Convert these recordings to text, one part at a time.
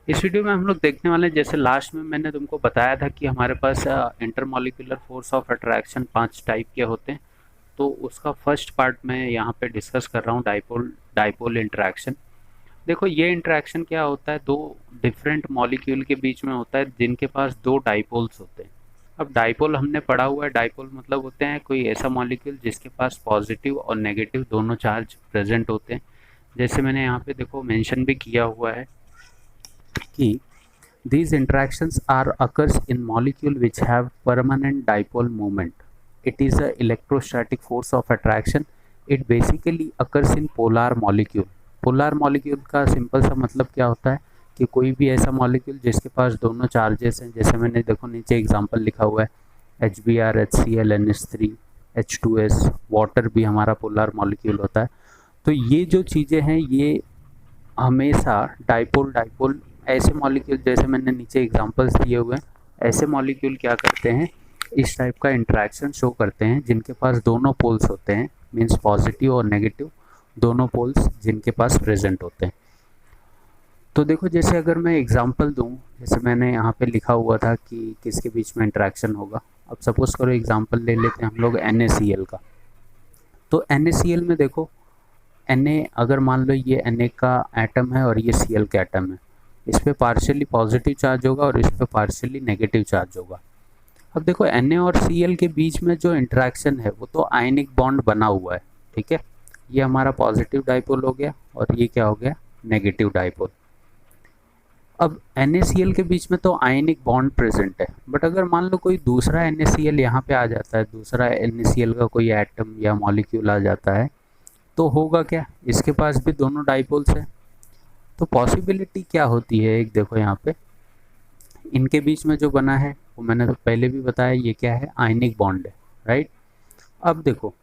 इस वीडियो में हम लोग देखने वाले हैं, जैसे लास्ट में मैंने तुमको बताया था कि हमारे पास intermolecular force of attraction 5 type के होते हैं। तो उसका फर्स्ट पार्ट मैं यहाँ पे डिस्कस कर रहा हूँ, डाइपोल डाइपोल इंटरेक्शन। देखो ये इंटरेक्शन क्या होता है, दो डिफरेंट मॉलिक्यूल के बीच में होता है जिनके पास दो डाइपोल्स होते हैं। अब डाइपोल हमने पढ़ा हुआ है, डाइपोल मतलब होते हैं कोई ऐसा मॉलिक्यूल जिसके पास पॉजिटिव और नेगेटिव दोनों चार्ज प्रेजेंट होते हैं। जैसे मैंने यहाँ पे देखो मेंशन भी किया हुआ है कि these interactions are occurs in molecule which have permanent dipole moment. It is a electrostatic force of attraction. It basically occurs in polar molecule. Polar molecule का सिंपल सा मतलब क्या होता है कि कोई भी ऐसा मॉलिक्यूल जिसके पास दोनों चार्जेस हैं, जैसे मैंने देखो नीचे एग्जांपल लिखा हुआ है HBr, HCl, NH3, H2S, water भी हमारा पोलर मॉलिक्यूल होता है। तो ये जो चीज़ें हैं ये हमेशा डाइपोल डाइपोल ऐसे मॉलिक्यूल, जैसे मैंने नीचे एग्जांपल्स दिए हुए हैं, ऐसे मॉलिक्यूल क्या करते हैं, इस टाइप का इंटरेक्शन शो करते हैं जिनके पास दोनों पोल्स होते हैं, मींस पॉजिटिव और नेगेटिव दोनों पोल्स जिनके पास प्रेजेंट होते हैं। तो देखो जैसे अगर मैं एग्जांपल दूं, जैसे मैंने यहाँ पे लिखा हुआ था कि किसके बीच में इंटरेक्शन होगा। अब सपोज करो एग्जांपल ले लेते हैं हम लोग NaCl का। तो NaCl में देखो Na, अगर मान लो ये Na का एटम है और ये Cl का एटम है, इस पर पार्शियली पॉजिटिव चार्ज होगा और इस पर पार्शियली नेगेटिव चार्ज होगा। अब देखो Na और Cl के बीच में जो इंटरेक्शन है वो तो आयनिक बॉन्ड बना हुआ है, ठीक है। ये हमारा पॉजिटिव डाइपोल हो गया और ये क्या हो गया, नेगेटिव डाइपोल। अब NaCl के बीच में तो आयनिक बॉन्ड प्रेजेंट है, बट अगर मान लो कोई दूसरा NaCl यहाँ पे आ जाता है, दूसरा NaCl का कोई एटम या मॉलिक्यूल आ जाता है, तो होगा क्या, इसके पास भी दोनों डाइपोल्स हैं। तो पॉसिबिलिटी क्या होती है, एक देखो यहाँ पे इनके बीच में जो बना है वो मैंने तो पहले भी बताया, ये क्या है, आयनिक बॉन्ड है, राइट। अब देखो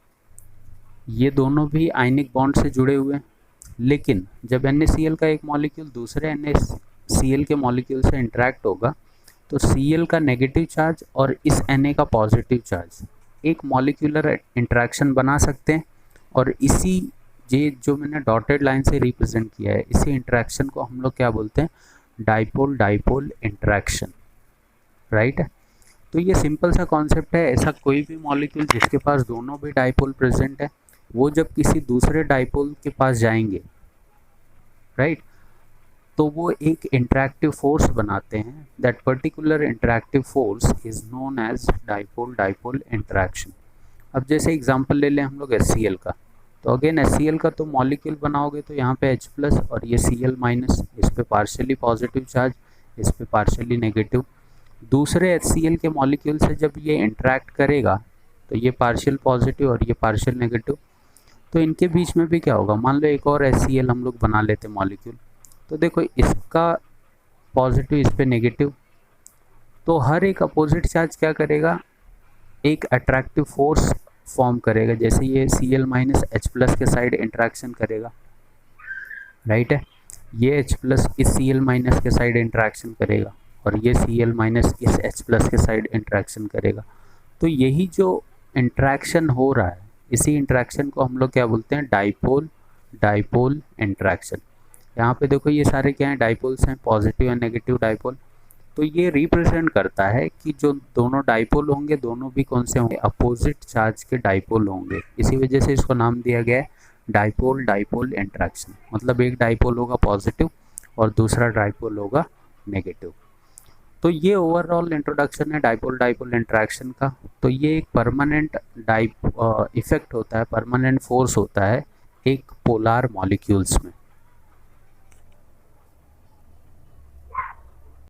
ये दोनों भी आयनिक बॉन्ड से जुड़े हुए हैं, लेकिन जब NaCl का एक मॉलिक्यूल दूसरे NaCl के मॉलिक्यूल से इंटरेक्ट होगा तो Cl का नेगेटिव चार्ज और इस Na का पॉजिटिव चार्ज एक मॉलिक्यूलर इंटरेक्शन बना सकते हैं, और इसी ये जो मैंने डॉटेड लाइन से रिप्रेजेंट किया है, इसी इंटरेक्शन को हम लोग क्या बोलते हैं, डाइपोल डाइपोल इंटरेक्शन, राइट। तो ये सिंपल सा कॉन्सेप्ट है। ऐसा कोई भी मॉलिक्यूल जिसके पास दोनों भी डाइपोल प्रेजेंट है, वो जब किसी दूसरे डाइपोल के पास जाएंगे, राइट, तो वो एक इंटरेक्टिव फोर्स बनाते हैं। That particular interactive force is known as dipole dipole interaction. अब जैसे एग्जांपल ले लें हम लोग HCl का, तो अगेन HCl का तो मॉलिक्यूल बनाओगे तो यहाँ पे H प्लस और ये Cl माइनस, इस पे पार्शियली पॉजिटिव चार्ज, इस पे पार्शियली नेगेटिव। दूसरे HCl के मॉलिक्यूल से जब ये इंटरेक्ट करेगा तो ये पार्शियल पॉजिटिव और ये पार्शियल नेगेटिव, तो इनके बीच में भी क्या होगा, मान लो एक और HCl हम लोग बना लेते मॉलिक्यूल, तो देखो इसका पॉजिटिव इस पे नेगेटिव, तो हर एक अपोजिट चार्ज क्या करेगा, एक अट्रैक्टिव फोर्स फॉर्म करेगा। जैसे ये Cl माइनस H प्लस के साइड इंट्रैक्शन करेगा, राइट है, ये H प्लस इस Cl माइनस के साइड इंट्रैक्शन करेगा और ये Cl माइनस इस H प्लस के साइड इंट्रैक्शन करेगा। तो यही जो इंट्रैक्शन हो रहा है, इसी इंट्रैक्शन को हम लोग क्या बोलते हैं, डाइपोल डाइपोल इंट्रैक्शन। यहाँ पे देखो ये सारे क्या हैं, डाइपोल्स हैं, पॉजिटिव एंड नेगेटिव डाइपोल। तो ये रिप्रेजेंट करता है कि जो दोनों डाइपोल होंगे दोनों भी कौन से होंगे, अपोजिट चार्ज के डाइपोल होंगे। इसी वजह से इसको नाम दिया गया है डाइपोल डाइपोल इंटरेक्शन। मतलब एक डाइपोल होगा पॉजिटिव और दूसरा डाइपोल होगा नेगेटिव। तो ये ओवरऑल इंट्रोडक्शन है डाइपोल डाइपोल इंटरेक्शन का। तो ये एक परमानेंट इफेक्ट होता है, परमानेंट फोर्स होता है एक पोलर मॉलिक्यूल्स में।